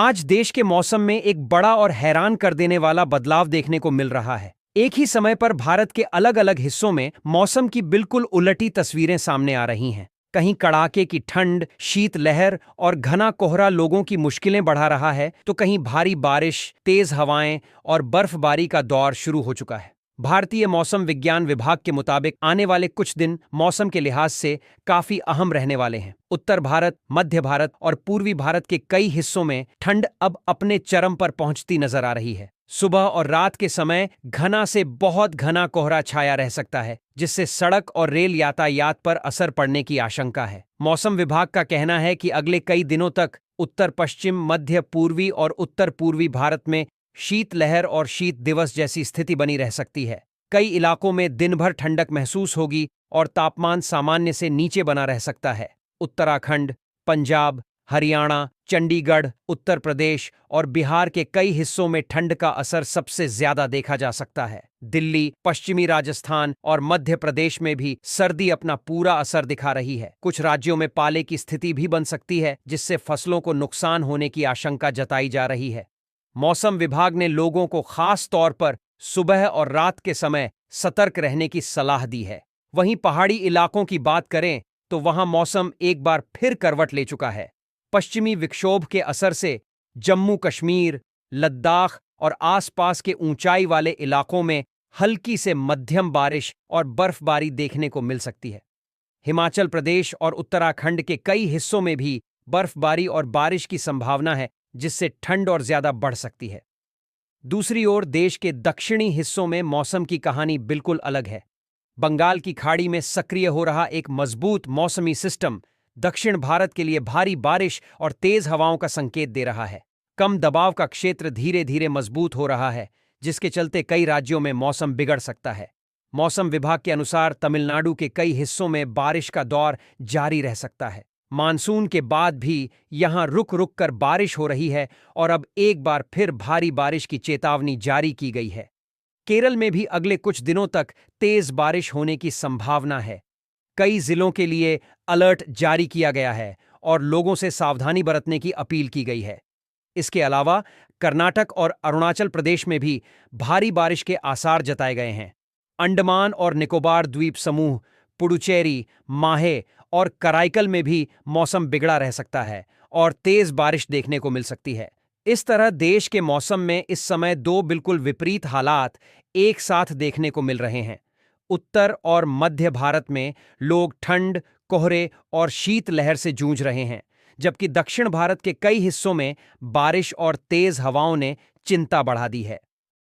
आज देश के मौसम में एक बड़ा और हैरान कर देने वाला बदलाव देखने को मिल रहा है। एक ही समय पर भारत के अलग अलग हिस्सों में मौसम की बिल्कुल उलटी तस्वीरें सामने आ रही हैं। कहीं कड़ाके की ठंड, शीतलहर और घना कोहरा लोगों की मुश्किलें बढ़ा रहा है, तो कहीं भारी बारिश, तेज हवाएं और बर्फबारी का दौर शुरू हो चुका है। भारतीय मौसम विज्ञान विभाग के मुताबिक आने वाले कुछ दिन मौसम के लिहाज से काफी अहम रहने वाले हैं। उत्तर भारत, मध्य भारत और पूर्वी भारत के कई हिस्सों में ठंड अब अपने चरम पर पहुंचती नजर आ रही है। सुबह और रात के समय घना से बहुत घना कोहरा छाया रह सकता है, जिससे सड़क और रेल यातायात पर असर पड़ने की आशंका है। मौसम विभाग का कहना है कि अगले कई दिनों तक उत्तर पश्चिम, मध्य पूर्वी और उत्तर पूर्वी भारत में शीतलहर और शीत दिवस जैसी स्थिति बनी रह सकती है। कई इलाकों में दिन भर ठंडक महसूस होगी और तापमान सामान्य से नीचे बना रह सकता है। उत्तराखंड, पंजाब, हरियाणा, चंडीगढ़, उत्तर प्रदेश और बिहार के कई हिस्सों में ठंड का असर सबसे ज्यादा देखा जा सकता है। दिल्ली, पश्चिमी राजस्थान और मध्य प्रदेश में भी सर्दी अपना पूरा असर दिखा रही है। कुछ राज्यों में पाले की स्थिति भी बन सकती है, जिससे फसलों को नुकसान होने की आशंका जताई जा रही है। मौसम विभाग ने लोगों को खास तौर पर सुबह और रात के समय सतर्क रहने की सलाह दी है। वहीं पहाड़ी इलाकों की बात करें तो वहां मौसम एक बार फिर करवट ले चुका है। पश्चिमी विक्षोभ के असर से जम्मू कश्मीर, लद्दाख और आसपास के ऊंचाई वाले इलाकों में हल्की से मध्यम बारिश और बर्फबारी देखने को मिल सकती है। हिमाचल प्रदेश और उत्तराखंड के कई हिस्सों में भी बर्फबारी और बारिश की संभावना है, जिससे ठंड और ज्यादा बढ़ सकती है। दूसरी ओर देश के दक्षिणी हिस्सों में मौसम की कहानी बिल्कुल अलग है। बंगाल की खाड़ी में सक्रिय हो रहा एक मजबूत मौसमी सिस्टम दक्षिण भारत के लिए भारी बारिश और तेज हवाओं का संकेत दे रहा है। कम दबाव का क्षेत्र धीरे धीरे मजबूत हो रहा है, जिसके चलते कई राज्यों में मौसम बिगड़ सकता है। मौसम विभाग के अनुसार तमिलनाडु के कई हिस्सों में बारिश का दौर जारी रह सकता है। मानसून के बाद भी यहां रुक रुक कर बारिश हो रही है और अब एक बार फिर भारी बारिश की चेतावनी जारी की गई है। केरल में भी अगले कुछ दिनों तक तेज बारिश होने की संभावना है। कई जिलों के लिए अलर्ट जारी किया गया है और लोगों से सावधानी बरतने की अपील की गई है। इसके अलावा कर्नाटक और अरुणाचल प्रदेश में भी भारी बारिश के आसार जताए गए हैं। अंडमान और निकोबार द्वीप समूह, पुडुचेरी, माहे और कराईकल में भी मौसम बिगड़ा रह सकता है और तेज बारिश देखने को मिल सकती है। इस तरह देश के मौसम में इस समय दो बिल्कुल विपरीत हालात एक साथ देखने को मिल रहे हैं। उत्तर और मध्य भारत में लोग ठंड, कोहरे और शीतलहर से जूझ रहे हैं, जबकि दक्षिण भारत के कई हिस्सों में बारिश और तेज हवाओं ने चिंता बढ़ा दी है।